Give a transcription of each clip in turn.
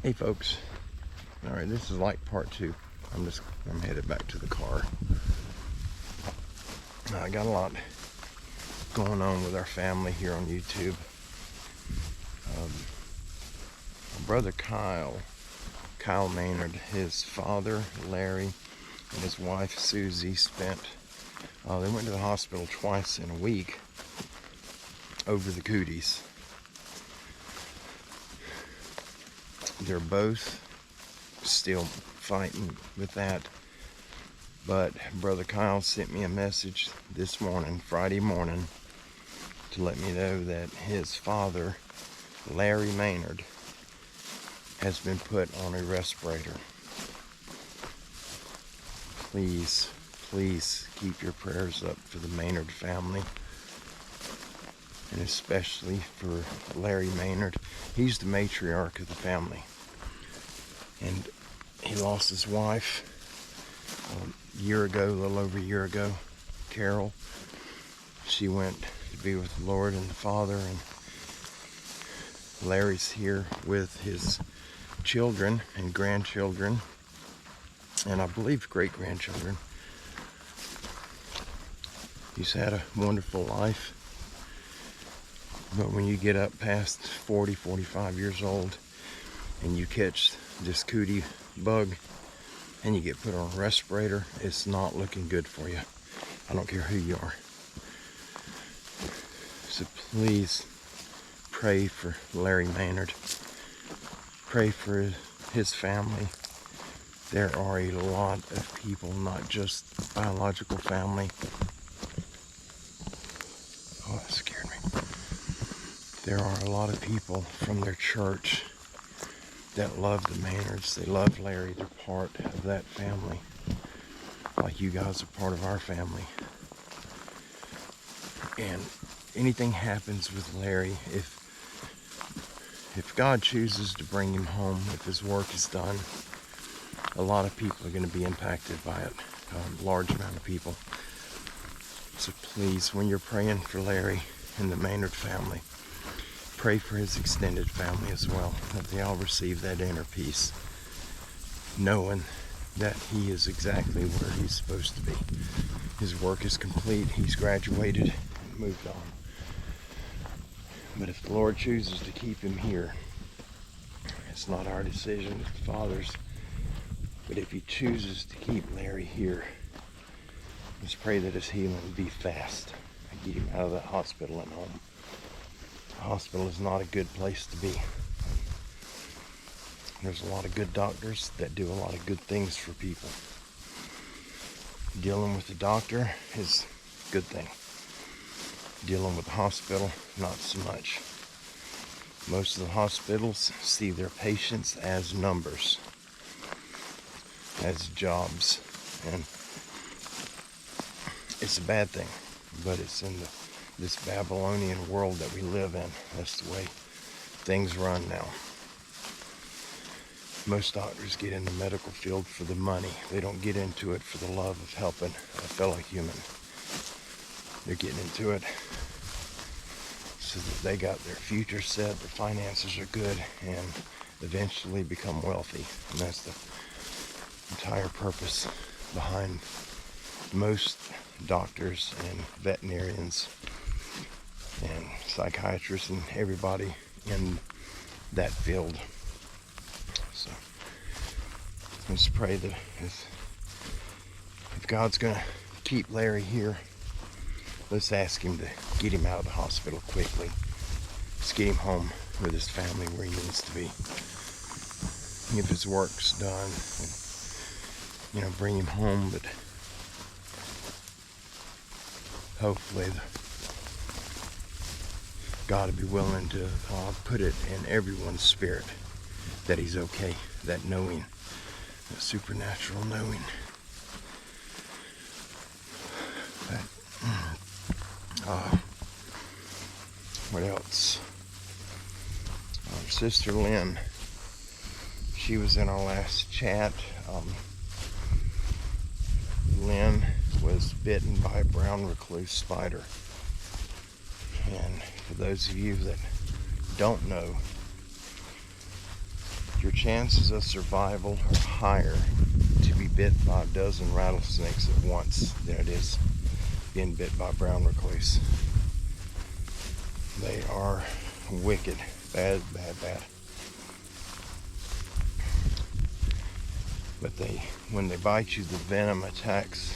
Hey folks, all right, this is like part two. I'm headed back to the car. I got a lot going on with our family here on YouTube. My brother Kyle Maynard, his father Larry, and his wife Susie they went to the hospital twice in a week over the cooties. They're both still fighting with that, but Brother Kyle sent me a message this morning, Friday morning, to let me know that his father, Larry Maynard, has been put on a respirator. Please keep your prayers up for the Maynard family, and especially for Larry Maynard. He's the matriarch of the family, and he lost his wife a little over a year ago, Carol. She went to be with the Lord and the Father, and Larry's here with his children and grandchildren, and I believe great-grandchildren. He's had a wonderful life, but when you get up past 40, 45 years old and you catch this cootie bug and you get put on a respirator, it's not looking good for you. I don't care who you are. So please pray for Larry Maynard. Pray for his family. There are a lot of people, not just biological family. Oh, that scared me. There are a lot of people from their church that love the Maynards. They love Larry. They're part of that family, like you guys are part of our family. And anything happens with Larry, if God chooses to bring him home, if his work is done, a lot of people are going to be impacted by it, a large amount of people. So please, when you're praying for Larry and the Maynard family, pray for his extended family as well, that they all receive that inner peace, knowing that he is exactly where he's supposed to be. His work is complete, he's graduated and moved on. But if the Lord chooses to keep him here, it's not our decision, it's the Father's. But if he chooses to keep Larry here, let's pray that his healing be fast and get him out of that hospital and home. The hospital is not a good place to be. There's a lot of good doctors that do a lot of good things for people. Dealing with the doctor is a good thing. Dealing with the hospital, not so much. Most of the hospitals see their patients as numbers, as jobs, and it's a bad thing, but it's in this Babylonian world that we live in. That's the way things run now. Most doctors get in the medical field for the money. They don't get into it for the love of helping a fellow human. They're getting into it so that they got their future set, their finances are good, and eventually become wealthy. And that's the entire purpose behind most doctors and veterinarians and psychiatrists and everybody in that field. So let's pray that if God's gonna keep Larry here, let's ask him to get him out of the hospital quickly. Let's get him home with his family where he needs to be. If his work's done, and, bring him home, but hopefully God will be willing to put it in everyone's spirit that he's okay, that knowing, that supernatural knowing. What else? Our sister Lynn, she was in our last chat. Lynn was bitten by a brown recluse spider. And for those of you that don't know, your chances of survival are higher to be bit by a dozen rattlesnakes at once than it is being bit by a brown recluse. They are wicked. Bad, bad, bad. But when they bite you, the venom attacks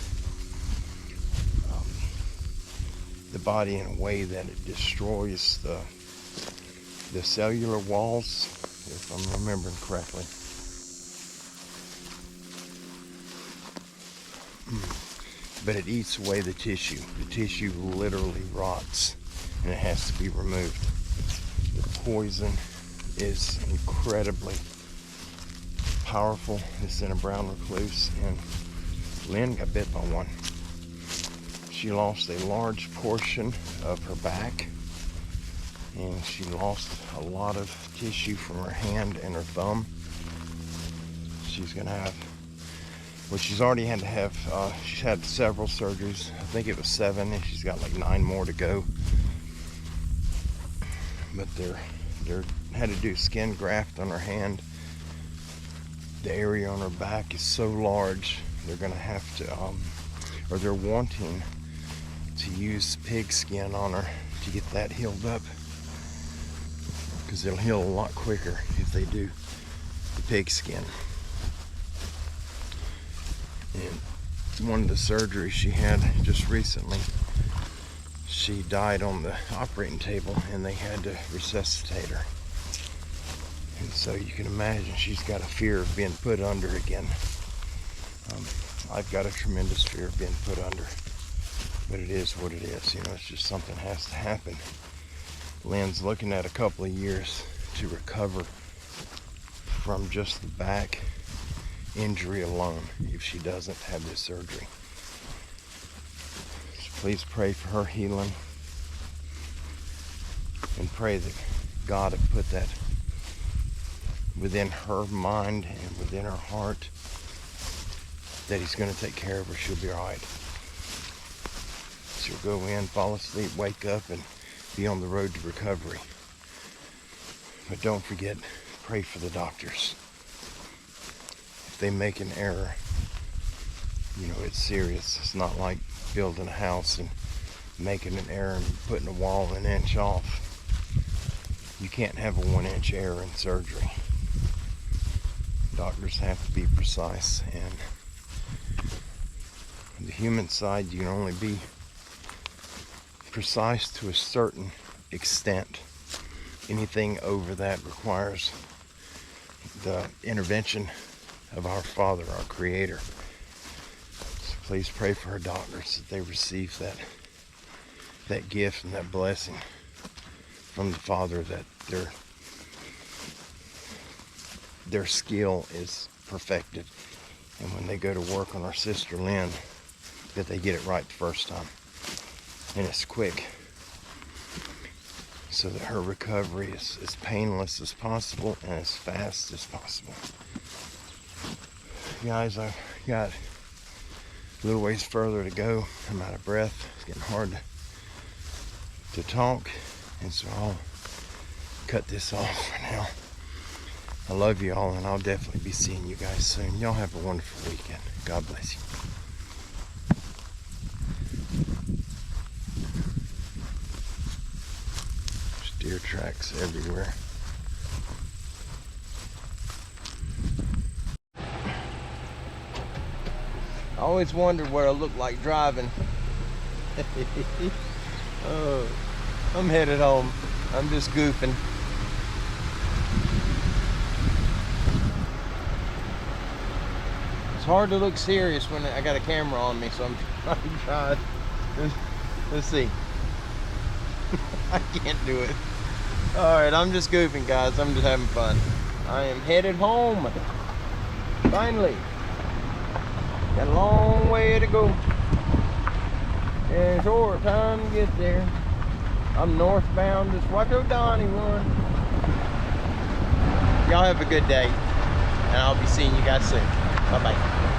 the body in a way that it destroys the cellular walls, if I'm remembering correctly. But it eats away the tissue. The tissue literally rots, and it has to be removed. The poison is incredibly powerful. It's in a brown recluse, and Lynn got bit by one. She lost a large portion of her back, and she lost a lot of tissue from her hand and her thumb. She's gonna have, well, she's already had to have, she's had several surgeries. I think it was 7, and she's got like 9 more to go. But they're had to do skin graft on her hand. The area on her back is so large, they're gonna have to, or they're wanting to use pig skin on her to get that healed up, because it'll heal a lot quicker if they do the pig skin. And one of the surgeries she had just recently, she died on the operating table, and they had to resuscitate her. And so you can imagine she's got a fear of being put under again. I've got a tremendous fear of being put under, but it is what it is. You know, it's just something has to happen. Lynn's looking at a couple of years to recover from just the back injury alone if she doesn't have this surgery. So please pray for her healing, and pray that God have put that within her mind and within her heart, that He's going to take care of her. She'll be all right. She'll go in, fall asleep, wake up, and be on the road to recovery. But don't forget, pray for the doctors. If they make an error, you know, it's serious. It's not like building a house and making an error and putting a wall an inch off. You can't have a 1-inch error in surgery. Doctors have to be precise, and on the human side, you can only be precise to a certain extent. Anything over that requires the intervention of our Father, our Creator. So please pray for our doctors, that they receive that gift and that blessing from the Father, that their skill is perfected, and when they go to work on our sister Lynn, that they get it right the first time, and it's quick, so that her recovery is as painless as possible and as fast as possible. Guys, I've got a little ways further to go. I'm out of breath. It's getting hard to talk, and so I'll cut this off for now. I love you all, and I'll definitely be seeing you guys soon. Y'all have a wonderful weekend. God bless you. There's deer tracks everywhere. I always wondered what I look like driving. Oh, I'm headed home. I'm just goofing. It's hard to look serious when I got a camera on me, so I'm trying. Let's see. I can't do it. Alright, I'm just goofing, guys. I'm just having fun. I am headed home. Finally. Got a long way to go. And short time to get there. I'm northbound. Just watch O'Donnell run. Y'all have a good day, and I'll be seeing you guys soon. Bye-bye.